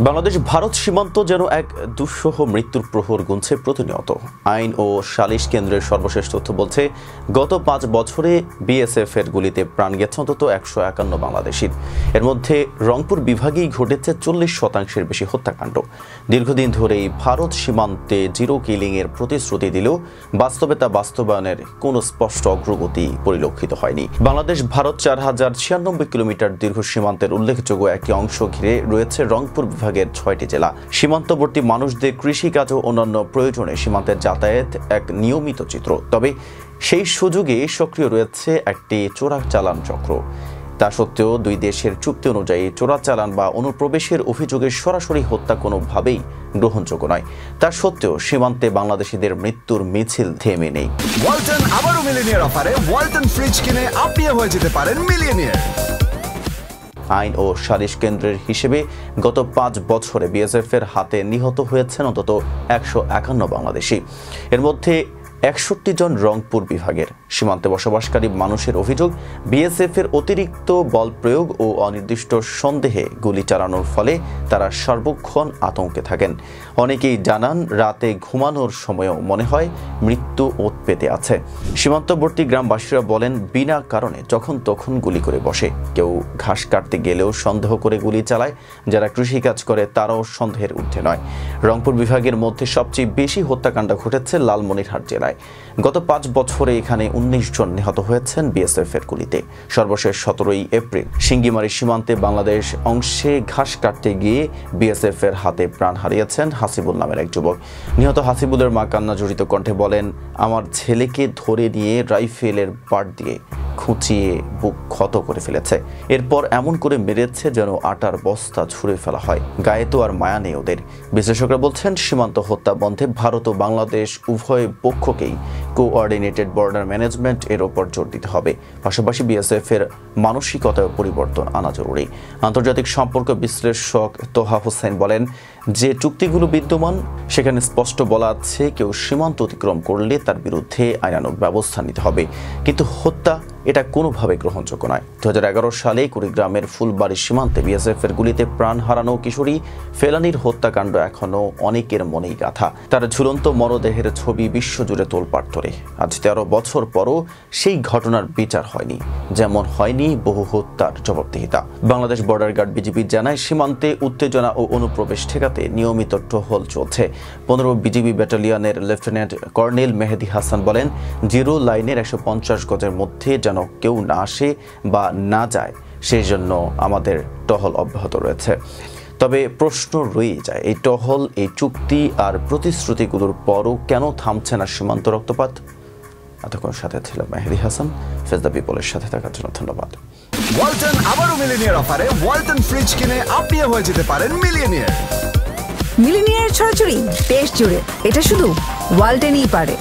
বাংলাদেশ ভারত সীমান্ত যেন এক দুঃসহ মৃত্যুর প্রহর গুনছে প্রতিনিয়ত। আইন ও সালিশ কেন্দ্রের সর্বশেষ তথ্য বলছে, গত 5 বছরে বিএসএফ এর গুলিতে প্রাণ গেছে অন্তত 151 বাংলাদেশির। এর মধ্যে রংপুর বিভাগেই ঘটেছে 40% বেশি হত্যাকাণ্ড। দীর্ঘদিন ধরেই ভারত সীমান্তে জিরো কিলিং এর প্রতিশ্রুতি দিলেও বাস্তবে তা বাস্তবায়নের কোনো স্পষ্ট অগ্রগতি পরিলক্ষিত হয়নি। বাংলাদেশ ভারত 4096 কিলোমিটার দীর্ঘ সীমান্তের উল্লেখযোগ্য একটি অংশ ঘিরে রয়েছে রংপুর বিভাগের 6টি জেলা। সীমান্তবর্তী মানুষদের কৃষিকাজ ও অন্যান্য প্রয়োজনে সীমান্তের যাতায়াত এক নিয়মিত চিত্র। তবে সেই সুযোগে সক্রিয় রয়েছে একটি চোরাচালান চক্র। তা সত্ত্বেও দুই দেশের চুক্তি অনুযায়ী চোরাচালান বা অনুপ্রবেশের অভিযোগে সরাসরি হত্যা কোনোভাবেই গ্রহণযোগ্য নয়। তা সত্ত্বেও সীমান্তে বাংলাদেশিদের মৃত্যুর মিছিল থেমে নেই। ওয়ালটন আবারও মিলিয়নিয়ার অফারে ওয়ালটন ফ্রিজ কিনে আপনিও হয়ে যেতে পারেন মিলিয়নিয়ার। আইন ও সালিশ কেন্দ্রের হিসেবে গত 5 বছরে বিএসএফ এর হাতে নিহত হয়েছেন অন্তত 151 বাংলাদেশি। এর মধ্যে 61 জন রংপুর বিভাগের। সীমান্তে বসবাসকারী মানুষের অভিযোগ, বিএসএফ এর অতিরিক্ত বল প্রয়োগ ও অনির্দিষ্ট সন্দেহে গুলি চালানোর ফলে তারা সর্বক্ষণ আতঙ্কে থাকেন। অনেকেই জানান, রাতে ঘুমানোর সময়ও মনে হয় মৃত্যু ওত পেতে আছে। সীমান্তবর্তী গ্রামবাসীরা বলেন, বিনা কারণে যখন তখন গুলি করে বসে। কেউ ঘাস কাটতে গেলেও সন্দেহ করে গুলি চালায়। যারা কৃষিকাজ করে তারাও সন্দেহের ঊর্ধ্বে নয়। রংপুর বিভাগের মধ্যে সবচেয়ে বেশি হত্যাকাণ্ড ঘটেছে লালমনিরহাট জেলায়। গত 5 বছরে এখানে 19 জন নিহত হয়েছেন বিএসএফ এর গুলিতে। সর্বশেষ 17 এপ্রিল সিঙ্গিমারি সীমান্তে বাংলাদেশ অংশে ঘাস কাটতে গিয়ে বিএসএফ এর হাতে প্রাণ হারিয়েছেন হাসিবুল নামের এক যুবক। নিহত হাসিবুলের মা কান্না জড়িত কণ্ঠে বলেন, আমার ছেলেকে ধরে নিয়ে রাইফেলের বাট দিয়ে খুঁচিয়ে বুক ক্ষত করে ফেলেছে। এরপর এমন করে মেরেছে যেন আটার বস্তা ছুঁড়ে ফেলা হয়। গায়ে তো আর মায়া নেই ওদের। বিশ্লেষকরা বলছেন, সীমান্ত হত্যা বন্ধে ভারত ও বাংলাদেশ উভয় পক্ষকেই কোঅর্ডিনেটেড বর্ডার ম্যানেজমেন্ট এর ওপর জোর দিতে হবে। পাশাপাশি বিএসএফ এর মানসিকতায় পরিবর্তন আনা জরুরি। আন্তর্জাতিক সম্পর্ক বিশ্লেষক তোহা হোসেন বলেন, যে চুক্তিগুলো বিদ্যমান সেখানে স্পষ্ট বলা আছে, কেউ সীমান্ত অতিক্রম করলে তার বিরুদ্ধে আইনানুগ ব্যবস্থা নিতে হবে। কিন্তু হত্যা এটা কোনোভাবে গ্রহণযোগ্য নয়। 2011 সালে কুড়িগ্রামের ফুলবাড়ি সীমান্তে বিএসএফ এর গুলিতে প্রাণ হারানো কিশোরী ফেলানির হত্যাকাণ্ড এখনো অনেকের মনেই গাথা। তার ঝুলন্ত মরদেহের ছবি বিশ্বজুড়ে তোলপাড় ধরে। আজ 13 বছর পরও সেই ঘটনার বিচার হয়নি, যেমন হয়নি বহু হত্যার জবাবদিহিতা। বাংলাদেশ বর্ডার গার্ড বিজিবি জানায়, সীমান্তে উত্তেজনা ও অনুপ্রবেশ ঠেকাতে নিয়মিত টহল চলছে। 15 BGB ব্যাটালিয়নের lieutenant colonel Mehedi Hasan বলেন, জিরো লাইনের 150 গজের মধ্যে যেন কেউ না আসে বা না যায়, সেই জন্য আমাদের টহল অব্যাহত রয়েছে। তবে প্রশ্ন রয়ে যায়, এই টহল, এই চুক্তি আর প্রতিশ্রুতিগুলোর পরও কেন থামছে না সীমান্ত রক্তপাত? এতক্ষণ সাথে ছিল মেহেদি হাসান। ফেজ দ্য পিপলের সাথে থাকার জন্য ধন্যবাদ। ওয়ালটন আবারও মিলিয়নিয়ার অফারে ওয়ালটন ফ্রিজ কিনে আপনিও হয়ে যেতে পারেন মিলিয়নিয়ার। মিলিয়নিয়ার ছড়াছড়ি দেশ জুড়ে, এটা শুধু ওয়ালটনই পারে।